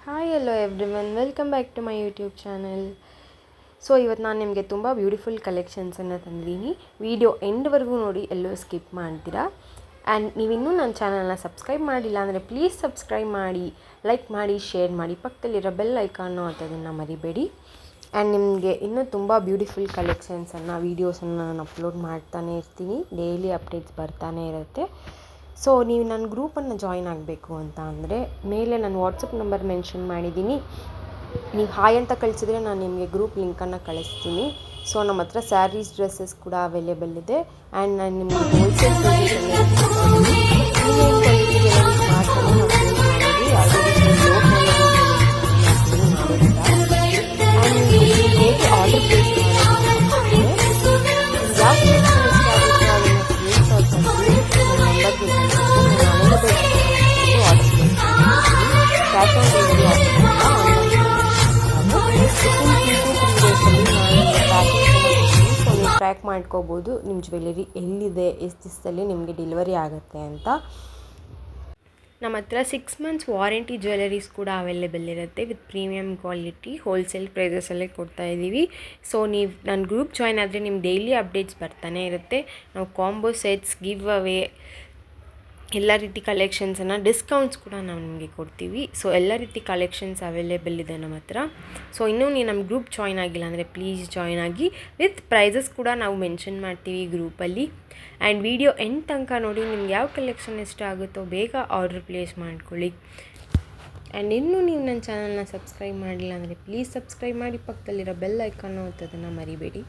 Hi hello everyone, welcome back to my YouTube channel. So ಇವತ್ತು ನಾನು ನಿಮಗೆ ತುಂಬ ಬ್ಯೂಟಿಫುಲ್ ಕಲೆಕ್ಷನ್ಸನ್ನು ತಂದಿದ್ದೀನಿ. ವಿಡಿಯೋ ಎಂಡ್ವರೆಗೂ ನೋಡಿ, ಎಲ್ಲೂ ಸ್ಕಿಪ್ ಮಾಡ್ತೀರಾ. ಆ್ಯಂಡ್ ನೀವಿನ್ನೂ ನನ್ನ ಚಾನಲ್ನ ಸಬ್ಸ್ಕ್ರೈಬ್ ಮಾಡಿಲ್ಲ ಅಂದರೆ ಪ್ಲೀಸ್ ಸಬ್ಸ್ಕ್ರೈಬ್ ಮಾಡಿ, ಲೈಕ್ ಮಾಡಿ, ಶೇರ್ ಮಾಡಿ, ಪಕ್ಕದಲ್ಲಿರೋ ಬೆಲ್ ಐಕಾನು ಅಂತದನ್ನು ಮರಿಬೇಡಿ. ಆ್ಯಂಡ್ ನಿಮಗೆ ಇನ್ನೂ ತುಂಬ ಬ್ಯೂಟಿಫುಲ್ ಕಲೆಕ್ಷನ್ಸನ್ನು ವೀಡಿಯೋಸನ್ನು ನಾನು ಅಪ್ಲೋಡ್ ಮಾಡ್ತಾನೆ ಇರ್ತೀನಿ. ಡೈಲಿ ಅಪ್ಡೇಟ್ಸ್ ಬರ್ತಾನೆ ಇರುತ್ತೆ. ಸೊ ನೀವು ನನ್ನ ಗ್ರೂಪನ್ನು ಜಾಯ್ನ್ ಆಗಬೇಕು ಅಂತ ಅಂದರೆ ಮೇಲೆ ನಾನು ವಾಟ್ಸಪ್ ನಂಬರ್ ಮೆನ್ಷನ್ ಮಾಡಿದ್ದೀನಿ. ನೀವು ಹಾಯ್ ಅಂತ ಕಳಿಸಿದ್ರೆ ನಾನು ನಿಮಗೆ ಗ್ರೂಪ್ ಲಿಂಕನ್ನು ಕಳಿಸ್ತೀನಿ. ಸೊ ನಮ್ಮ ಹತ್ರ ಸ್ಯಾರೀಸ್, ಡ್ರೆಸ್ಸಸ್ ಕೂಡ ಅವೈಲೇಬಲ್ ಇದೆ. ಆ್ಯಂಡ್ ನಾನು ನಿಮಗೆ ಹೋಲ್ಸೇಲ್ ಹೇಗೆ order place cash on delivery so ನೀವು ಟ್ರ್ಯಾಕ್ ಮಾಡ್ಕೋಬೋದು ನಿಮ್ಮ ಜ್ಯುವೆಲರಿ ಎಲ್ಲಿದೆ, ಎಷ್ಟು ದಿವಸದಲ್ಲಿ ನಿಮಗೆ ಡೆಲಿವರಿ ಆಗುತ್ತೆ ಅಂತ. ನಮ್ಮ ಹತ್ರ 6 months ವಾರಂಟಿ ಜ್ಯುವೆಲರೀಸ್ ಕೂಡ ಅವೈಲೇಬಲ್ ಇರುತ್ತೆ ವಿತ್ ಪ್ರೀಮಿಯಮ್ ಕ್ವಾಲಿಟಿ. ಹೋಲ್ಸೇಲ್ ಪ್ರೈಸಸಲ್ಲೇ ಕೊಡ್ತಾಯಿದ್ದೀವಿ. ಸೊ ನೀವು ನನ್ನ ಗ್ರೂಪ್ ಜಾಯ್ನ್ ಆದರೆ ನಿಮ್ಗೆ ಡೈಲಿ ಅಪ್ಡೇಟ್ಸ್ ಬರ್ತಾನೆ ಇರುತ್ತೆ. ನಾವು ಕಾಂಬೋ ಸೆಟ್ಸ್, ಗಿವ್ ಅವೇ, ಎಲ್ಲ ರೀತಿ ಕಲೆಕ್ಷನ್ಸನ್ನು, ಡಿಸ್ಕೌಂಟ್ಸ್ ಕೂಡ ನಾವು ನಿಮಗೆ ಕೊಡ್ತೀವಿ. ಸೊ ಎಲ್ಲ ರೀತಿ ಕಲೆಕ್ಷನ್ಸ್ ಅವೈಲೇಬಲ್ ಇದೆ ನಮ್ಮ ಹತ್ರ. ಸೊ ಇನ್ನೂ ನೀವು ನಮ್ಮ ಗ್ರೂಪ್ ಜಾಯ್ನ್ ಆಗಿಲ್ಲ ಅಂದರೆ ಪ್ಲೀಸ್ ಜಾಯ್ನ್ ಆಗಿ. ವಿತ್ ಪ್ರೈಸಸ್ ಕೂಡ ನಾವು ಮೆನ್ಷನ್ ಮಾಡ್ತೀವಿ ಗ್ರೂಪಲ್ಲಿ. ಆ್ಯಂಡ್ ವಿಡಿಯೋ ಎಂಡ್ ತನಕ ನೋಡಿ, ನಿಮ್ಗೆ ಯಾವ ಕಲೆಕ್ಷನ್ ಇಷ್ಟ ಆಗುತ್ತೋ ಬೇಗ ಆರ್ಡರ್ ಪ್ಲೇಸ್ ಮಾಡ್ಕೊಳ್ಳಿ. ಆ್ಯಂಡ್ ಇನ್ನೂ ನೀವು ನನ್ನ ಚಾನಲ್ನ ಸಬ್ಸ್ಕ್ರೈಬ್ ಮಾಡಿಲ್ಲ ಅಂದರೆ ಪ್ಲೀಸ್ ಸಬ್ಸ್ಕ್ರೈಬ್ ಮಾಡಿ, ಪಕ್ಕದಲ್ಲಿರೋ ಬೆಲ್ ಐಕಾನ್ ಅದನ್ನು ಮರಿಬೇಡಿ.